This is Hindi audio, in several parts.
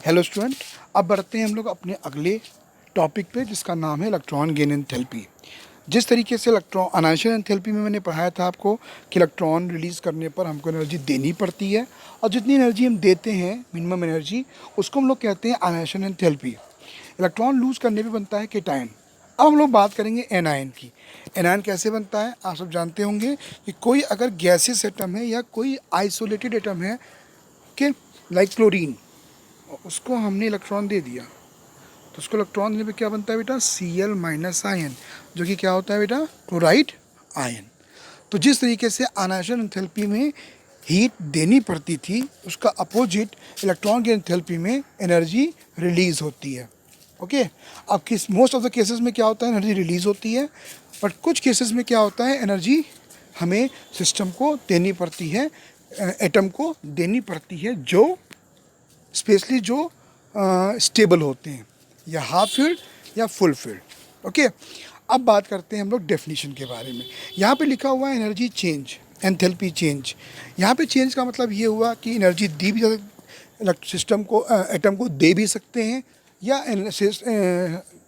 हेलो स्टूडेंट, अब बढ़ते हैं हम लोग अपने अगले टॉपिक पे जिसका नाम है इलेक्ट्रॉन गेन एंथैल्पी। जिस तरीके से इलेक्ट्रॉन अनायनेशन एंथैल्पी में मैंने पढ़ाया था आपको कि इलेक्ट्रॉन रिलीज़ करने पर हमको एनर्जी देनी पड़ती है और जितनी एनर्जी हम देते हैं मिनिमम एनर्जी उसको हम लोग कहते हैं अनायनेशन एंथैल्पी। इलेक्ट्रॉन लूज़ करने पे बनता है केटायन। अब हम लोग बात करेंगे एनायन की। एनायन कैसे बनता है आप सब जानते होंगे कि कोई अगर गैसियस एटम है या कोई आइसोलेटेड एटम है कि लाइक क्लोरीन, उसको हमने इलेक्ट्रॉन दे दिया तो उसको इलेक्ट्रॉन देने पे क्या बनता है बेटा, Cl माइनस आयन, जो कि क्या होता है बेटा, क्लोराइड आयन। तो जिस तरीके से अनायनेशन एंथैल्पी में हीट देनी पड़ती थी उसका अपोजिट इलेक्ट्रॉन की एंथैल्पी में एनर्जी रिलीज होती है। ओके, अब किस मोस्ट ऑफ द केसेस में क्या होता है, एनर्जी रिलीज होती है, बट कुछ केसेस में क्या होता है, एनर्जी हमें सिस्टम को देनी पड़ती है, एटम को देनी पड़ती है, जो स्पेशली जो स्टेबल होते हैं, या हाफ फील्ड या फुल फील्ड। ओके, अब बात करते हैं हम लोग डेफिनेशन के बारे में। यहाँ पे लिखा हुआ है एनर्जी चेंज, एंथैल्पी चेंज। यहाँ पे चेंज का मतलब ये हुआ कि एनर्जी दी भी सिस्टम को, एटम को दे भी सकते हैं, या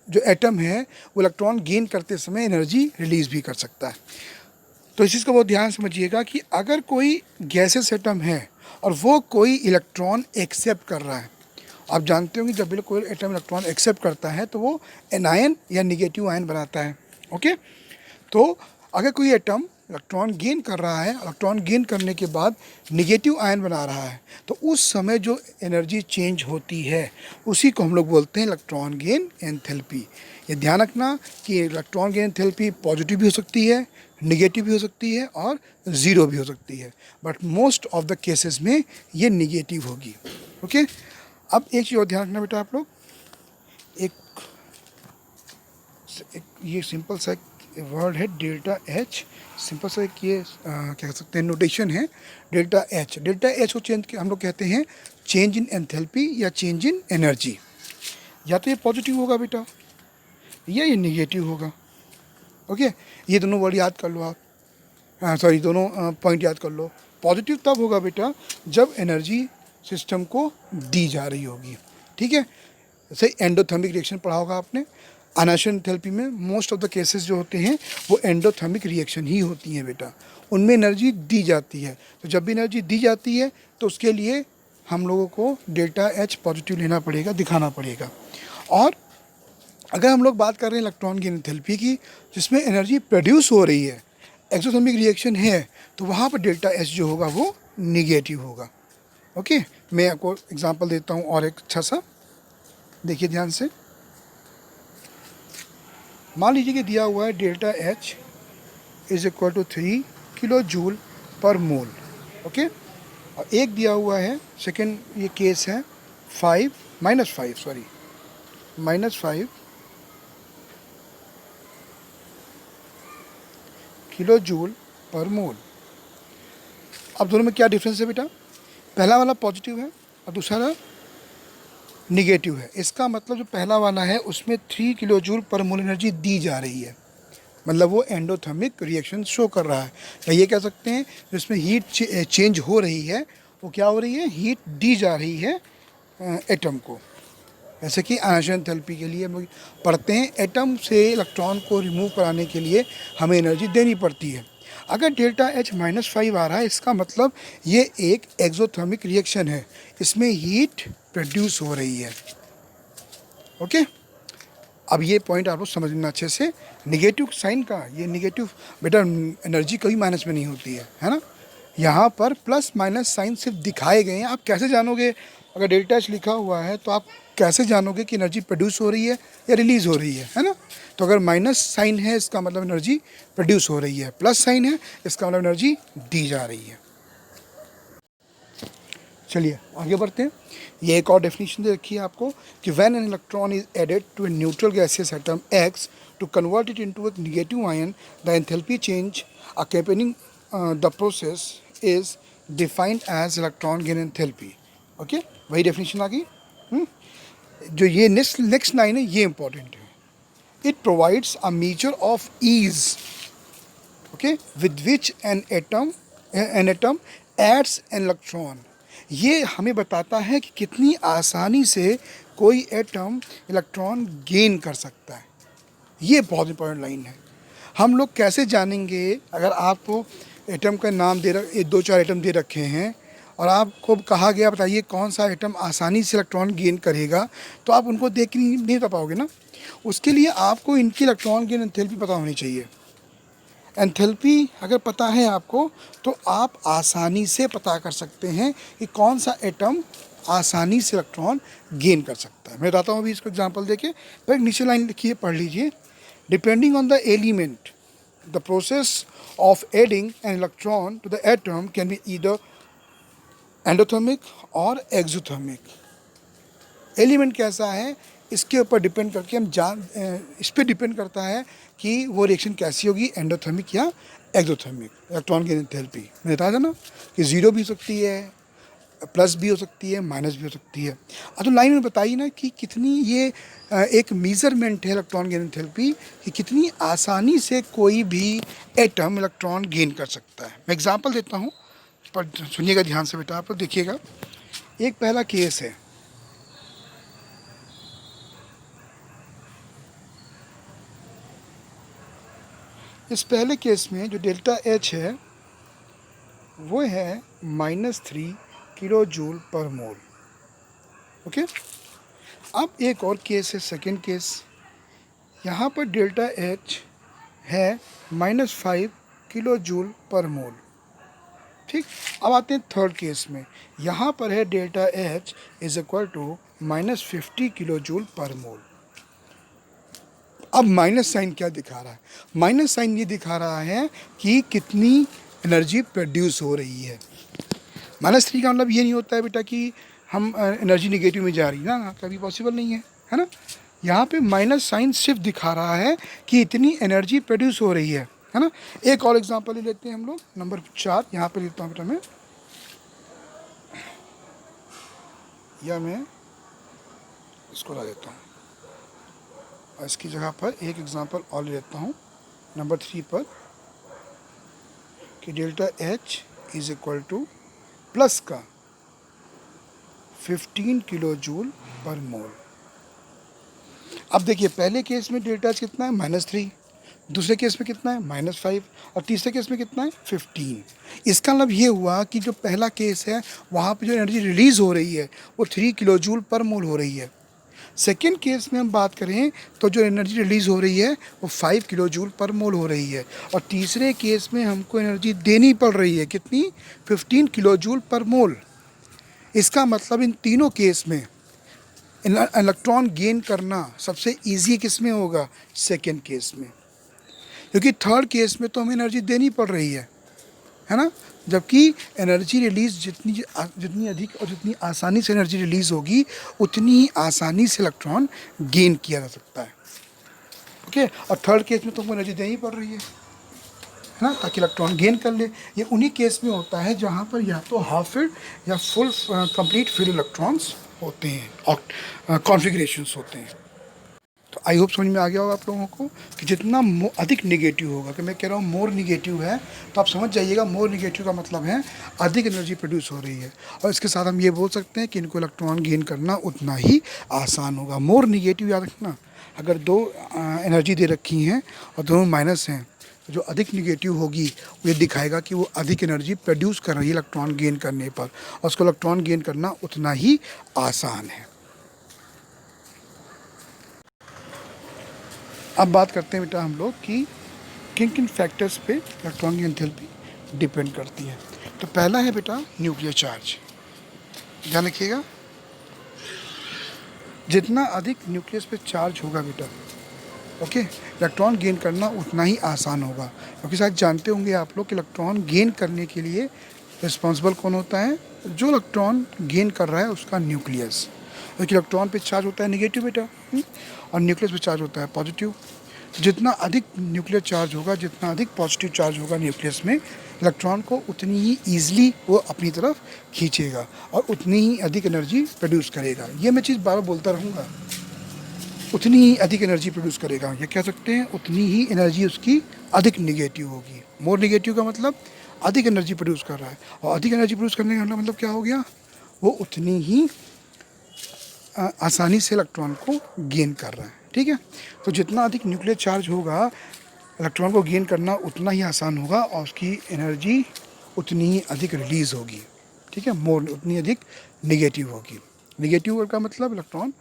जो एटम है वो इलेक्ट्रॉन गेन करते समय एनर्जी रिलीज भी कर सकता है। तो इस चीज़ को बहुत ध्यान समझिएगा कि अगर कोई गैसेस एटम है और वो कोई इलेक्ट्रॉन एक्सेप्ट कर रहा है, आप जानते हो कि जब भी कोई एटम इलेक्ट्रॉन एक्सेप्ट करता है तो वो एनायन या निगेटिव आयन बनाता है। ओके, तो अगर कोई एटम इलेक्ट्रॉन गेन कर रहा है, इलेक्ट्रॉन गेन करने के बाद निगेटिव आयन बना रहा है, तो उस समय जो एनर्जी चेंज होती है उसी को हम लोग बोलते हैं इलेक्ट्रॉन गेन एंथैल्पी। ये ध्यान रखना कि इलेक्ट्रॉन गेन एंथैल्पी पॉजिटिव भी हो सकती है, निगेटिव भी हो सकती है और ज़ीरो भी हो सकती है, but most of the cases में ये निगेटिव होगी। ओके, अब एक चीज़ और ध्यान रखना बेटा आप लोग, एक ये सिंपल सा वर्ड है डेल्टा एच, सिंपल सा एक ये क्या कह सकते हैं नोटेशन है डेल्टा एच। डेल्टा एच को चेंज हम लोग कहते हैं चेंज इन एंथैल्पी या चेंज इन एनर्जी। या तो ये पॉजिटिव होगा बेटा या ये निगेटिव होगा। ओके, ये दोनों वर्ड याद कर लो आप, सॉरी दोनों पॉइंट याद कर लो। पॉजिटिव तब होगा बेटा जब एनर्जी सिस्टम को दी जा रही होगी, ठीक है। जैसे एंडोथर्मिक रिएक्शन पढ़ा होगा आपने, अनायनेशन एंथैल्पी में मोस्ट ऑफ द केसेस जो होते हैं वो एंडोथर्मिक रिएक्शन ही होती हैं बेटा, उनमें एनर्जी दी जाती है। तो जब भी एनर्जी दी जाती है तो उसके लिए हम लोगों को डेल्टा एच पॉजिटिव लेना पड़ेगा, दिखाना पड़ेगा। और अगर हम लोग बात कर रहे हैं इलेक्ट्रॉन की एंथैल्पी की जिसमें एनर्जी प्रोड्यूस हो रही है, एक्सोथर्मिक रिएक्शन है, तो वहाँ पर डेल्टा एच जो होगा वो निगेटिव होगा। ओके, मैं आपको एग्जांपल देता हूँ और एक अच्छा सा, देखिए ध्यान से। मान लीजिए कि दिया हुआ है delta H is equal to 3 kilo joule per mole. Okay, और एक दिया हुआ है, सेकेंड ये केस है -5 किलो जूल पर मोल। अब दोनों में क्या डिफरेंस है बेटा, पहला वाला पॉजिटिव है और दूसरा निगेटिव है। इसका मतलब जो पहला वाला है उसमें 3 किलो जूल पर मोल एनर्जी दी जा रही है, मतलब वो एंडोथर्मिक रिएक्शन शो कर रहा है, या ये कह सकते हैं जिसमें हीट चेंज हो रही है वो क्या हो रही है, हीट दी जा रही है एटम को। जैसे कि अनायनेशन एंथैल्पी के लिए हम लोग पढ़ते हैं एटम से इलेक्ट्रॉन को रिमूव कराने के लिए हमें एनर्जी देनी पड़ती है। अगर डेल्टा एच -5 आ रहा है इसका मतलब ये एक एक्सोथर्मिक रिएक्शन है, इसमें हीट प्रोड्यूस हो रही है। ओके, अब ये पॉइंट आप लोग समझना अच्छे से। निगेटिव साइन का, ये निगेटिव बेटा एनर्जी कभी माइनस में नहीं होती है ना। यहाँ पर प्लस माइनस साइन सिर्फ दिखाए गए हैं। आप कैसे जानोगे, अगर डेल्टा एच लिखा हुआ है तो आप कैसे जानोगे कि एनर्जी प्रोड्यूस हो रही है या रिलीज़ हो रही है ना। तो अगर माइनस साइन है इसका मतलब एनर्जी प्रोड्यूस हो रही है, प्लस साइन है इसका मतलब एनर्जी दी जा रही है। चलिए आगे बढ़ते हैं। ये एक और डेफिनेशन दे रखी है आपको कि when an electron is added to a neutral gaseous atom X to convert it into a negative ion, the enthalpy change accompanying the process is defined as electron gain enthalpy. Okay, वही डेफिनेशन आ गई। जो ये नेक्स्ट लाइन है ये इंपॉर्टेंट है। It provides a measure of ease, okay, with which an atom adds an electron. ये हमें बताता है कि कितनी आसानी से कोई एटम इलेक्ट्रॉन गेन कर सकता है। ये बहुत इंपॉर्टेंट लाइन है। हम लोग कैसे जानेंगे, अगर आपको एटम का नाम दो चार एटम दे रखे हैं और आपको कहा गया बताइए कौन सा एटम आसानी से इलेक्ट्रॉन गेन करेगा, तो आप उनको देख के नहीं बता पाओगे ना। उसके लिए आपको इनकी इलेक्ट्रॉन गेन एंथैल्पी पता होनी चाहिए। एंथैल्पी अगर पता है आपको तो आप आसानी से पता कर सकते हैं कि कौन सा एटम आसानी से इलेक्ट्रॉन गेन कर सकता है। मैं बताता हूँ अभी इसको एग्जांपल देके। तो एक नीचे लाइन लिखिए, पढ़ लीजिए। Depending on the element, the process of adding an electron to the atom can be either endothermic or exothermic. Element कैसा है इसके ऊपर डिपेंड करके इस पर डिपेंड करता है कि वो रिएक्शन कैसी होगी, एंडोथर्मिक या एक्सोथर्मिक। इलेक्ट्रॉन गेन एंथैल्पी मैंने बताया था ना कि 0 भी हो सकती है, प्लस भी हो सकती है, माइनस भी हो सकती है। अब तो लाइन में बताइए ना कि कितनी ये एक मेज़रमेंट है इलेक्ट्रॉन गेन एंथैल्पी कि कितनी आसानी से कोई भी एटम इलेक्ट्रॉन गेन कर सकता है। मैं एग्जांपल देता हूँ, पर सुनिएगा ध्यान से बेटा, आप देखिएगा। एक पहला केस है, इस पहले केस में जो डेल्टा एच है वो है -3 kilo joule per mole. Okay. अब एक और केस है, सेकेंड केस। यहाँ पर डेल्टा एच है -5 किलो जूल पर मोल। ठीक। अब आते हैं थर्ड केस में। यहाँ पर है delta H is equal to -50 kilo joule per mole. अब माइनस साइन क्या दिखा रहा है? माइनस साइन ये दिखा रहा है कि कितनी एनर्जी प्रोड्यूस हो रही है। -3 का मतलब ये नहीं होता है बेटा कि हम एनर्जी निगेटिव में जा रही है ना, कभी पॉसिबल नहीं है ना। यहाँ पे माइनस साइन सिर्फ दिखा रहा है कि इतनी एनर्जी प्रोड्यूस हो रही है ना। एक और एग्जांपल लेते हैं हम लोग, नंबर 4 यहाँ पे लेता हूँ बेटा मैं, या मैं इसको ला देता हूँ और इसकी जगह पर एक एग्जांपल और ले लेता हूँ नंबर 3 पर, कि delta H is equal two plus का 15 किलो जूल पर मोल। अब देखिए पहले केस में डेल्टा एच कितना है -3, दूसरे केस में कितना है -5 और तीसरे केस में कितना है 15। इसका मतलब ये हुआ कि जो पहला केस है वहाँ पे जो एनर्जी रिलीज़ हो रही है वो 3 किलो जूल पर मोल हो रही है। सेकेंड केस में हम बात करें तो जो एनर्जी रिलीज़ हो रही है वो 5 किलो जूल पर मोल हो रही है। और तीसरे केस में हमको एनर्जी देनी पड़ रही है कितनी, 15 किलो जूल पर मोल। इसका मतलब इन तीनों केस में इलेक्ट्रॉन गेन करना सबसे ईजी किस में होगा, सेकेंड केस में, क्योंकि थर्ड केस में तो हमें एनर्जी देनी पड़ रही है ना। जबकि एनर्जी रिलीज़ जितनी अधिक और जितनी आसानी से एनर्जी रिलीज़ होगी उतनी ही आसानी से इलेक्ट्रॉन गेन किया जा सकता है। ओके। और थर्ड केस में तो हमको एनर्जी देनी पड़ रही है ना, ताकि इलेक्ट्रॉन गेन कर ले। ये उन्हीं केस में होता है जहाँ पर या तो हाफ फील्ड या फुल कंप्लीट फील्ड इलेक्ट्रॉन्स होते हैं और कॉन्फ़िगरेशंस होते हैं। तो आई होप समझ में आ गया होगा आप लोगों को कि जितना अधिक निगेटिव होगा, कि मैं कह रहा हूँ मोर निगेटिव है तो आप समझ जाइएगा मोर निगेटिव का मतलब है अधिक एनर्जी प्रोड्यूस हो रही है। और इसके साथ हम ये बोल सकते हैं कि इनको इलेक्ट्रॉन गेन करना उतना ही आसान होगा। मोर निगेटिव याद रखना, अगर दो एनर्जी दे रखी हैं और दोनों माइनस हैं तो जो अधिक निगेटिव होगी वो ये दिखाएगा कि वो अधिक एनर्जी प्रोड्यूस कर रही है इलेक्ट्रॉन गेन करने पर, और उसको इलेक्ट्रॉन गेन करना उतना ही आसान है। अब बात करते हैं बेटा हम लोग कि किन किन फैक्टर्स पे इलेक्ट्रॉन की एंथैल्पी डिपेंड करती है। तो पहला है बेटा न्यूक्लियर चार्ज। ध्यान रखिएगा, जितना अधिक न्यूक्लियस पे चार्ज होगा बेटा, ओके, इलेक्ट्रॉन गेन करना उतना ही आसान होगा। क्योंकि शायद जानते होंगे आप लोग कि इलेक्ट्रॉन गेन करने के लिए रिस्पॉन्सिबल कौन होता है, जो इलेक्ट्रॉन गेन कर रहा है उसका न्यूक्लियस। क्योंकि इलेक्ट्रॉन पे चार्ज होता है नेगेटिव बेटा, और न्यूक्लियस पे चार्ज होता है पॉजिटिव। जितना अधिक न्यूक्लियर चार्ज होगा, जितना अधिक पॉजिटिव चार्ज होगा न्यूक्लियस में, इलेक्ट्रॉन को उतनी ही ईजिली वो अपनी तरफ खींचेगा और उतनी ही अधिक एनर्जी प्रोड्यूस करेगा। ये मैं चीज़ बार बार बोलता रहूँगा, उतनी ही अधिक एनर्जी प्रोड्यूस करेगा। ये कह सकते हैं उतनी ही एनर्जी उसकी अधिक निगेटिव होगी। मोर निगेटिव का मतलब अधिक एनर्जी प्रोड्यूस कर रहा है, और अधिक एनर्जी प्रोड्यूस करने का मतलब क्या हो गया, वो उतनी ही आसानी से इलेक्ट्रॉन को गेन कर रहा है। ठीक है, तो जितना अधिक न्यूक्लियर चार्ज होगा इलेक्ट्रॉन को गेन करना उतना ही आसान होगा और उसकी एनर्जी उतनी ही अधिक रिलीज़ होगी। ठीक है, मोर उतनी अधिक निगेटिव होगी। निगेटिव का मतलब इलेक्ट्रॉन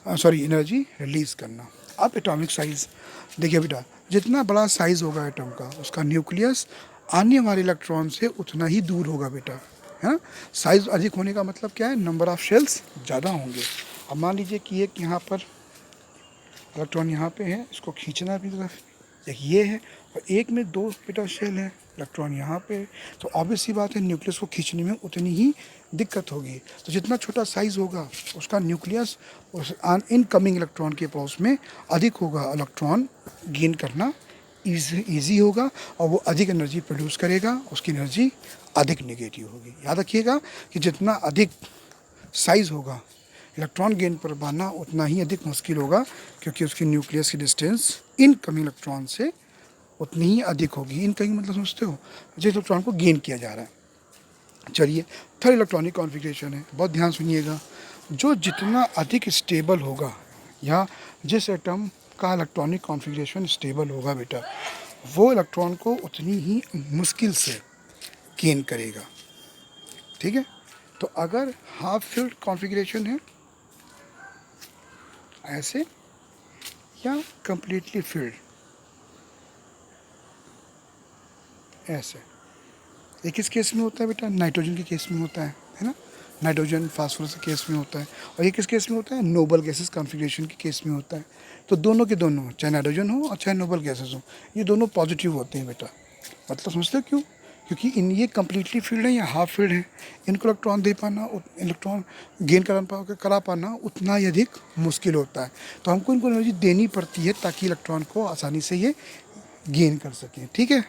एनर्जी रिलीज़ करना। अब एटॉमिक साइज़ देखिए बेटा, जितना बड़ा साइज़ होगा एटम का उसका न्यूक्लियस आने वाले इलेक्ट्रॉन से उतना ही दूर होगा बेटा, है ना। साइज़ अधिक होने का मतलब क्या है, नंबर ऑफ़ शेल्स ज़्यादा होंगे। अब मान लीजिए कि एक यहाँ पर इलेक्ट्रॉन यहाँ पे है, इसको खींचना अपनी तरफ, एक ये है और एक में 2 बेटा शेल है, इलेक्ट्रॉन यहाँ पे है, तो ऑब्वियस सी बात है न्यूक्लियस को खींचने में उतनी ही दिक्कत होगी। तो जितना छोटा साइज़ होगा उसका न्यूक्लियस उस इनकमिंग इलेक्ट्रॉन के पड़ोस में अधिक होगा, इलेक्ट्रॉन गेन करना ईजी होगा और वो अधिक एनर्जी प्रोड्यूस करेगा, उसकी एनर्जी अधिक निगेटिव होगी। याद रखिएगा कि जितना अधिक साइज़ होगा इलेक्ट्रॉन गेन पर पाना उतना ही अधिक मुश्किल होगा, क्योंकि उसकी न्यूक्लियस की डिस्टेंस इनकमिंग इलेक्ट्रॉन से उतनी ही अधिक होगी। इनकमिंग मतलब समझते हो, जिस इलेक्ट्रॉन को गेन किया जा रहा है। चलिए, थर्ड इलेक्ट्रॉनिक कॉन्फ़िगरेशन है, बहुत ध्यान सुनिएगा। जो जितना अधिक स्टेबल होगा या जिस एटम का इलेक्ट्रॉनिक कॉन्फ़िगरेशन स्टेबल होगा बेटा, वो इलेक्ट्रॉन को उतनी ही मुश्किल से गेन करेगा। ठीक है, तो अगर हाफ फिल्ड कॉन्फ़िगरेशन है ऐसे या कंप्लीटली फिल्ड ऐसे, ये किस केस में होता है बेटा, नाइट्रोजन के केस में होता है ना, नाइट्रोजन फास्फोरस के केस में होता है। और ये किस केस में होता है, नोबल गैसेस कॉन्फ़िगरेशन के केस में होता है। तो दोनों के दोनों, चाहे नाइट्रोजन हो और चाहे नोबल गैसेस हो, ये दोनों पॉजिटिव होते हैं बेटा। मतलब समझते हो क्यों, क्योंकि इन ये कम्प्लीटली फील्ड है या हाफ फील्ड है, इनको इलेक्ट्रॉन दे पाना, इलेक्ट्रॉन गेन करा पाना उतना ही अधिक मुश्किल होता है। तो हमको इनको एनर्जी देनी पड़ती है ताकि इलेक्ट्रॉन को आसानी से ये गेन कर सकें। ठीक है,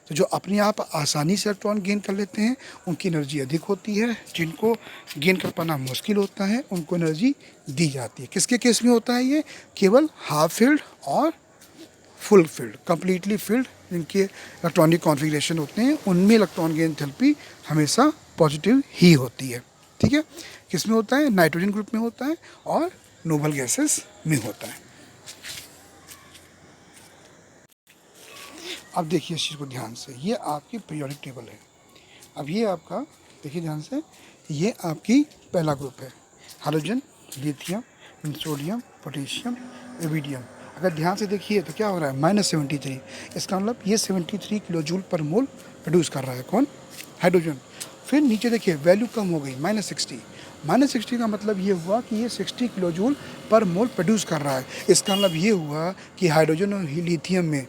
तो जो अपने आप आसानी से इलेक्ट्रॉन गेन कर लेते हैं उनकी एनर्जी अधिक होती है, जिनको गेन कर पाना मुश्किल होता है उनको एनर्जी दी जाती है। किसके केस में होता है ये, केवल हाफ फील्ड और फुल फील्ड, कंप्लीटली फील्ड जिनके इलेक्ट्रॉनिक कॉन्फ़िगरेशन होते हैं उनमें इलेक्ट्रॉन गेन एंथैल्पी हमेशा पॉजिटिव ही होती है। ठीक है, किस में होता है, नाइट्रोजन ग्रुप में होता है और नोबल गैसेस में होता है। अब देखिए इस चीज़ को ध्यान से, ये आपकी पीरियोडिक टेबल है। अब ये आपका देखिए ध्यान से, ये आपकी पहला ग्रुप है, hydrogen, lithium, sodium, potassium, iridium. अगर ध्यान से देखिए तो क्या हो रहा है, -73। इसका मतलब ये 73 किलो जूल पर मोल प्रोड्यूस कर रहा है, कौन, हाइड्रोजन। फिर नीचे देखिए वैल्यू कम हो गई, -60। -60 का मतलब ये हुआ कि ये 60 किलो जूल पर मोल प्रोड्यूस कर रहा है। इसका मतलब ये हुआ कि हाइड्रोजन और लिथियम में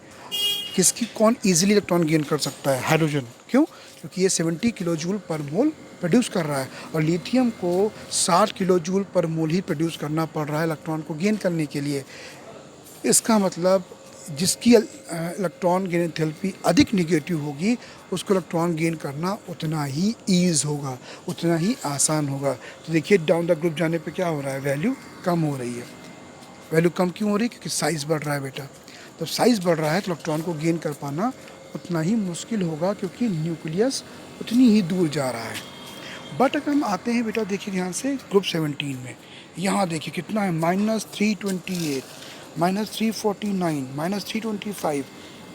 किसकी कौन ईजिली इलेक्ट्रॉन गेन कर सकता है, हाइड्रोजन। क्यों, क्योंकि ये 70 किलो जूल पर मोल प्रोड्यूस कर रहा है और लिथियम को 60 किलो जूल पर मोल ही प्रोड्यूस करना पड़ रहा है इलेक्ट्रॉन को गेन करने के लिए। इसका मतलब जिसकी इलेक्ट्रॉन गेन एंथैल्पी अधिक निगेटिव होगी उसको इलेक्ट्रॉन गेन करना उतना ही ईज होगा, उतना ही आसान होगा। तो देखिए डाउन द ग्रुप जाने पे क्या हो रहा है, वैल्यू कम हो रही है। वैल्यू कम क्यों हो रही है, क्योंकि साइज़ बढ़ रहा है बेटा। तो साइज़ बढ़ रहा है तो इलेक्ट्रॉन को गेन कर पाना उतना ही मुश्किल होगा, क्योंकि न्यूक्लियस उतनी ही दूर जा रहा है। बट अगर हम आते हैं बेटा देखिए ध्यान से ग्रुप 17 में, यहाँ देखिए कितना है, -328, -349, -325,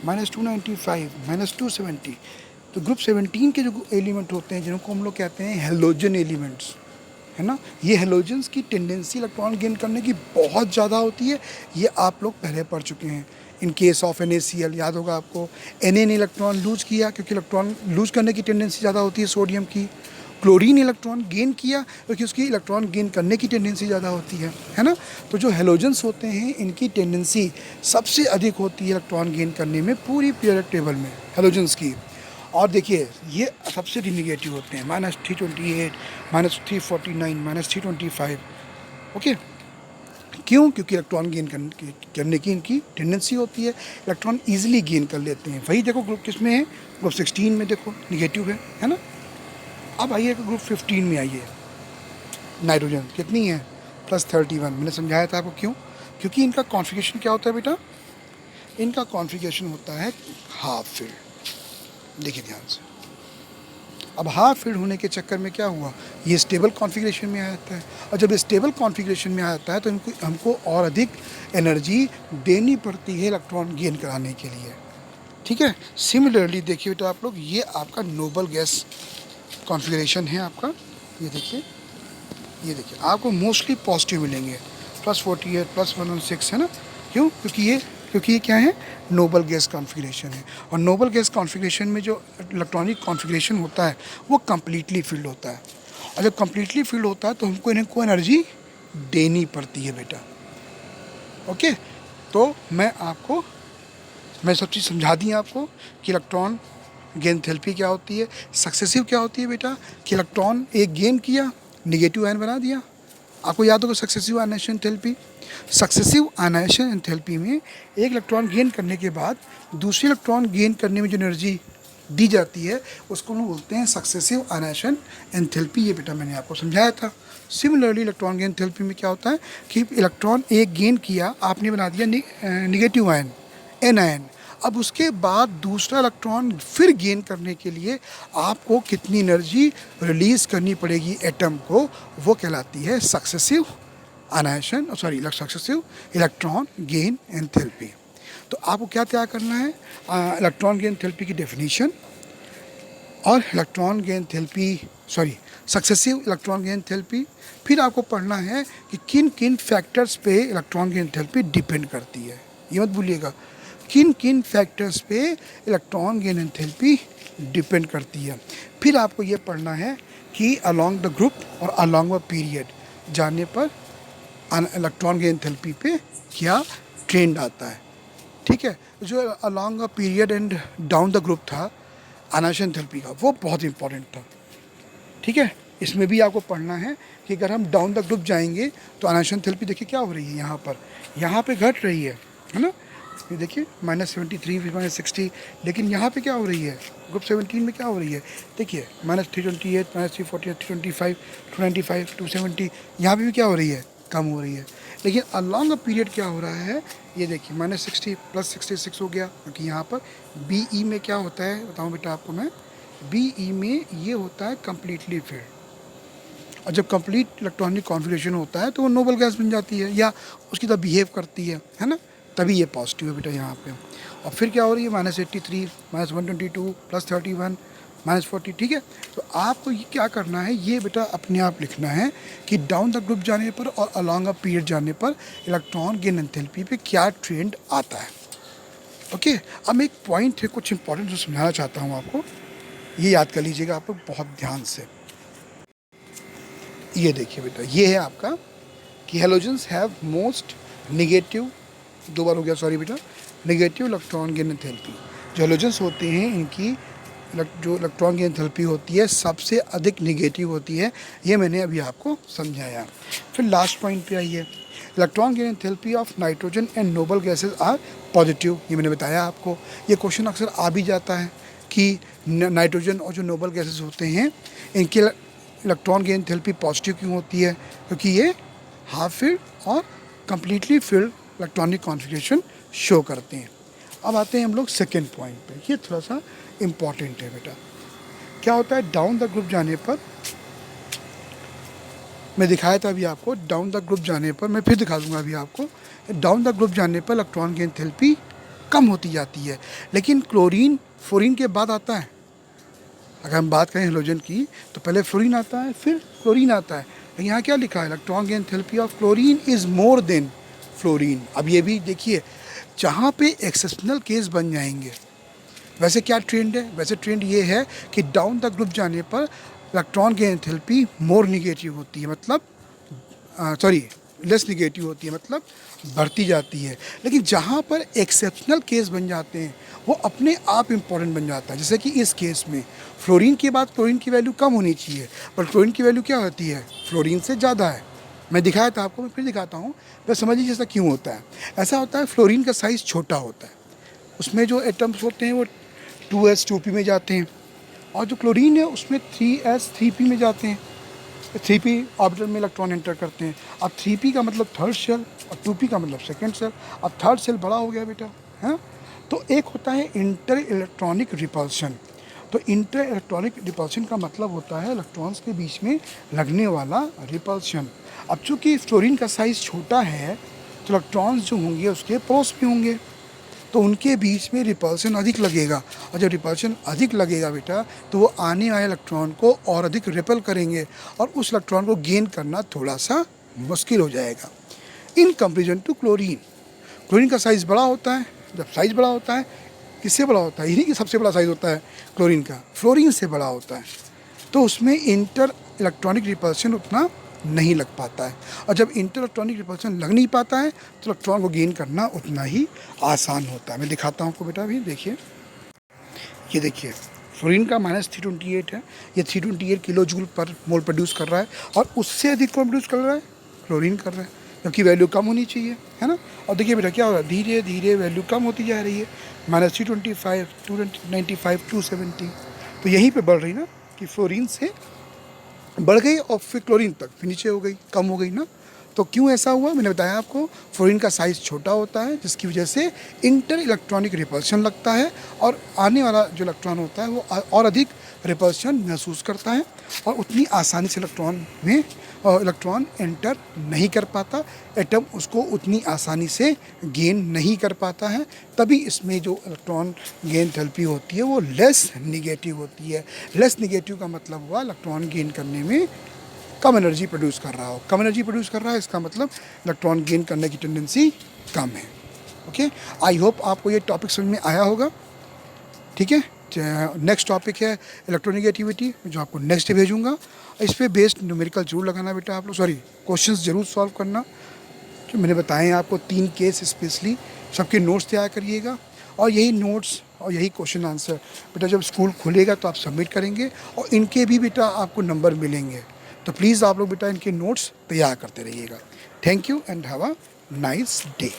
-295, -270। तो ग्रुप 17 के जो एलिमेंट होते हैं जिनको हम लोग कहते हैं हेलोजन एलिमेंट्स, है ना, ये हेलोजन्स की टेंडेंसी इलेक्ट्रॉन गेन करने की बहुत ज़्यादा होती है। ये आप लोग पहले पढ़ चुके हैं। इन केस ऑफ NaCl याद होगा आपको, Na ने इलेक्ट्रॉन लूज किया क्योंकि इलेक्ट्रॉन लूज करने की टेंडेंसी ज़्यादा होती है सोडियम की। क्लोरीन इलेक्ट्रॉन गेन किया क्योंकि उसकी इलेक्ट्रॉन गेन करने की टेंडेंसी ज़्यादा होती है ना। तो जो हेलोजन्स होते हैं इनकी टेंडेंसी सबसे अधिक होती है इलेक्ट्रॉन गेन करने में पूरी पीरियोडिक टेबल में, हेलोजन्स की। और देखिए ये सबसे निगेटिव होते हैं, -328, -349, -325। ओके, क्यों, क्योंकि इलेक्ट्रॉन गेन करने की इनकी टेंडेंसी होती है, इलेक्ट्रॉन ईजिली गेन कर लेते हैं। वही देखो ग्रुप किस में है, ग्रुप 16 में देखो निगेटिव है ना। अब आइए ग्रुप 15 में आइए, नाइट्रोजन कितनी है, +31। मैंने समझाया था आपको क्यों, क्योंकि इनका कॉन्फ़िगरेशन क्या होता है बेटा, इनका कॉन्फ़िगरेशन होता है हाफ फील्ड। देखिए ध्यान से, अब हाफ फील्ड होने के चक्कर में क्या हुआ, ये स्टेबल कॉन्फ़िगरेशन में आ जाता है, और जब ये स्टेबल कॉन्फ़िगरेशन में आ जाता है तो हमको और अधिक एनर्जी देनी पड़ती है इलेक्ट्रॉन गेन कराने के लिए। ठीक है, सिमिलरली देखिए बेटा आप लोग, ये आपका नोबल गैस कॉन्फ़िगरेशन है आपका। ये देखिए आपको मोस्टली पॉजिटिव मिलेंगे, +48 +116 है ना। क्यों? क्योंकि ये क्या है, नोबल गैस कॉन्फ़िगरेशन है, और नोबल गैस कॉन्फ़िगरेशन में जो इलेक्ट्रॉनिक कॉन्फ़िगरेशन होता है वो कम्प्लीटली फिल्ड होता है, और जब कम्प्लीटली फिल्ड होता है तो हमको इनको एनर्जी देनी पड़ती है बेटा। ओके, तो मैं सब चीज़ समझा दी आपको कि इलेक्ट्रॉन गेन थेरेपी क्या होती है, सक्सेसिव क्या होती है बेटा, कि इलेक्ट्रॉन एक गेन किया, निगेटिव आयन बना दिया। आपको याद होगा successive ionization therapy. Successive ionization enthalpy में एक इलेक्ट्रॉन गेन करने के बाद दूसरी इलेक्ट्रॉन गेन करने में जो एनर्जी दी जाती है उसको हम बोलते हैं सक्सेसिव आयनाइजेशन एंथैल्पी। ये बेटा मैंने आपको समझाया था। सिमिलरली इलेक्ट्रॉन गेन थेरेपी में क्या होता है कि इलेक्ट्रॉन एक गेन किया, आपने बना दिया निगेटिव आयन, एन आयन। अब उसके बाद दूसरा इलेक्ट्रॉन फिर गेन करने के लिए आपको कितनी एनर्जी रिलीज़ करनी पड़ेगी एटम को, वो कहलाती है successive ionisation, successive electron gain enthalpy. तो आपको क्या तैयार करना है, इलेक्ट्रॉन गेन एंथैल्पी की डेफिनेशन और electron gain therapy successive electron gain therapy. फिर आपको पढ़ना है कि किन किन फैक्टर्स पे इलेक्ट्रॉन गेन थेरेपी डिपेंड करती है। ये मत भूलिएगा, किन किन फैक्टर्स पे इलेक्ट्रॉन गेन एंथैल्पी डिपेंड करती है। फिर आपको ये पढ़ना है कि अलोंग द ग्रुप और अलोंग द पीरियड जाने पर इलेक्ट्रॉन गेन एंथैल्पी पे क्या ट्रेंड आता है। ठीक है, जो along the period and down the group था आयनाइजेशन एंथैल्पी का, वो बहुत इंपॉर्टेंट था। ठीक है, इसमें भी आपको पढ़ना है कि अगर हम डाउन द ग्रुप जाएंगे तो आयनाइजेशन एंथैल्पी देखिए क्या हो रही है, यहाँ पे घट रही है ना। ये देखिए -73 फिर -60, लेकिन यहाँ पे क्या हो रही है, ग्रुप 17 में क्या हो रही है, देखिए -328 -348 325 295 270, यहाँ पे भी क्या हो रही है, कम हो रही है। लेकिन अलॉन्ग अ पीरियड क्या हो रहा है, ये देखिए -60 +66 हो गया, क्योंकि यहाँ पर BE में क्या होता है बताऊँ बेटा आपको मैं, BE में ये होता है कम्प्लीटली फिल्ड, और जब कंप्लीट इलेक्ट्रॉनिक कॉन्फ़िगरेशन होता है तो वो नोबल गैस बन जाती है या उसकी तरह बिहेव करती है ना, तभी ये पॉजिटिव है बेटा यहाँ पे। और फिर क्या हो रही है -83 -122 +31 -40। ठीक है, तो आपको ये क्या करना है, ये बेटा अपने आप लिखना है कि डाउन द ग्रुप जाने पर और अलॉन्ग अ पीरियड जाने पर इलेक्ट्रॉन गेन एंथैल्पी पे क्या ट्रेंड आता है। ओके, अब एक पॉइंट है कुछ इंपॉर्टेंट जो समझाना चाहता हूँ आपको, ये याद कर लीजिएगा आप लोग बहुत ध्यान से। ये देखिए बेटा, ये है आपका कि हेलोजेंस हैव मोस्ट निगेटिव, 2 बार हो गया सॉरी बेटा, नेगेटिव इलेक्ट्रॉन गेन एंथैल्पी। जो हेलोजेंस होते हैं इनकी जो इलेक्ट्रॉन गेन एंथैल्पी होती है सबसे अधिक निगेटिव होती है, ये मैंने अभी आपको समझाया। फिर लास्ट पॉइंट पे आइए, electron gain enthalpy of nitrogen and noble gases are positive. ये मैंने बताया आपको, ये क्वेश्चन अक्सर आ भी जाता है कि नाइट्रोजन और जो नोबल गैसेज होते हैं इनकी इलेक्ट्रॉन गेन एंथैल्पी पॉजिटिव क्यों होती है, क्योंकि ये हाफ फिल्ड और completely field electronic configuration show करते हैं। अब आते हैं हम लोग सेकेंड पॉइंट पे, ये थोड़ा सा इम्पॉर्टेंट है बेटा। क्या होता है डाउन द ग्रुप जाने पर, मैं दिखाया था अभी आपको, डाउन द ग्रुप जाने पर मैं फिर दिखा दूंगा अभी आपको, डाउन द ग्रुप जाने पर इलेक्ट्रॉन गेन एंथैल्पी कम होती जाती है, लेकिन क्लोरीन फ्लोरीन के बाद आता है। अगर हम बात करें हेलोजन की तो पहले फ्लोरीन आता है फिर क्लोरीन आता है, लेकिन यहाँ क्या लिखा है, electron gain enthalpy of chlorine is more than fluorine. अब ये भी देखिए, जहाँ पे एक्सेप्शनल केस बन जाएंगे, वैसे क्या ट्रेंड है, वैसे ट्रेंड ये है कि डाउन द ग्रुप जाने पर इलेक्ट्रॉन गेन एंथैल्पी मोर निगेटिव होती है, मतलब लेस निगेटिव होती है, मतलब बढ़ती जाती है। लेकिन जहाँ पर एक्सेप्शनल केस बन जाते हैं वो अपने आप इम्पॉर्टेंट बन जाता है। जैसे कि इस केस में फ्लोरीन के बाद क्लोरीन की वैल्यू कम होनी चाहिए, पर क्लोरीन की वैल्यू क्या होती है, फ्लोरीन से ज़्यादा है। मैं दिखाया था आपको, मैं फिर दिखाता हूँ, बस समझ लीजिए ऐसा क्यों होता है। ऐसा होता है, फ्लोरीन का साइज़ छोटा होता है, उसमें जो एटम्स होते हैं वो 2s 2p में जाते हैं, और जो क्लोरीन है उसमें 3s 3p में जाते हैं। 3p ऑर्बिटल में इलेक्ट्रॉन एंटर करते हैं। अब 3p का मतलब थर्ड शेल और 2p का मतलब सेकेंड शेल। अब थर्ड शेल बड़ा हो गया बेटा, है। तो एक होता है इंटर इलेक्ट्रॉनिक रिपल्शन। तो इंटर इलेक्ट्रॉनिक रिपल्शन का मतलब होता है इलेक्ट्रॉन्स के बीच में लगने वाला रिपल्शन। अब चूँकि फ्लोरीन का साइज़ छोटा है तो इलेक्ट्रॉन्स जो होंगे उसके पड़ोस में होंगे, तो उनके बीच में रिपल्शन अधिक लगेगा, और जब रिपल्शन अधिक लगेगा बेटा तो वो आने वाले इलेक्ट्रॉन को और अधिक रिपल करेंगे और उस इलेक्ट्रॉन को गेन करना थोड़ा सा मुश्किल हो जाएगा in comparison to chlorine. Chlorine का साइज़ बड़ा होता है, जब साइज़ बड़ा होता है किससे बड़ा होता है, इन्हीं की सबसे बड़ा साइज़ होता है क्लोरीन का, फ्लोरीन से बड़ा होता है, तो उसमें इंटर इलेक्ट्रॉनिक रिपल्शन उतना नहीं लग पाता है, और जब इंटर इलेक्ट्रॉनिक रिपल्शन लग नहीं पाता है तो इलेक्ट्रॉन को गेन करना उतना ही आसान होता है। मैं दिखाता हूँ आपको बेटा, अभी देखिए, ये देखिए फ्लोरीन का -328 है, ये 328 किलो जूल पर मोल प्रोड्यूस कर रहा है, और उससे अधिक कौन प्रोड्यूस कर रहा है, क्लोरीन कर रहा है, क्योंकि वैल्यू कम होनी चाहिए, है ना। और देखिए बेटा क्या हो रहा है, धीरे धीरे वैल्यू कम होती जा रही है, -325, 295, 270, तो यहीं पे बढ़ रही ना कि फ्लोरीन से बढ़ गई और फिर क्लोरीन तक फिर नीचे हो गई, कम हो गई ना। तो क्यों ऐसा हुआ, मैंने बताया आपको, फ्लोरीन का साइज़ छोटा होता है जिसकी वजह से इंटर इलेक्ट्रॉनिक रिपल्शन लगता है, और आने वाला जो इलेक्ट्रॉन होता है वो और अधिक रिपल्शन महसूस करता है, और उतनी आसानी से इलेक्ट्रॉन एंटर नहीं कर पाता, एटम उसको उतनी आसानी से गेन नहीं कर पाता है, तभी इसमें जो इलेक्ट्रॉन गेन एंथैल्पी होती है वो लेस निगेटिव होती है। लेस निगेटिव का मतलब हुआ इलेक्ट्रॉन गेन करने में कम एनर्जी प्रोड्यूस कर रहा हो, कम एनर्जी प्रोड्यूस कर रहा है इसका मतलब इलेक्ट्रॉन गेन करने की टेंडेंसी कम है। ओके, आई होप आपको ये टॉपिक समझ में आया होगा। ठीक है, नेक्स्ट टॉपिक है इलेक्ट्रोनेगेटिविटी, जो आपको नेक्स्ट डे भेजूंगा। इस पर बेस्ड न्यूमेरिकल जरूर लगाना बेटा आप लोग, सॉरी क्वेश्चंस जरूर सॉल्व करना, जो मैंने बताए हैं आपको 3 केस स्पेशली, सबके नोट्स तैयार करिएगा, और यही नोट्स और यही क्वेश्चन आंसर बेटा जब स्कूल खुलेगा तो आप सबमिट करेंगे, और इनके भी बेटा आपको नंबर मिलेंगे, तो प्लीज़ आप लोग बेटा इनके नोट्स तैयार करते रहिएगा। Thank you and have a nice day.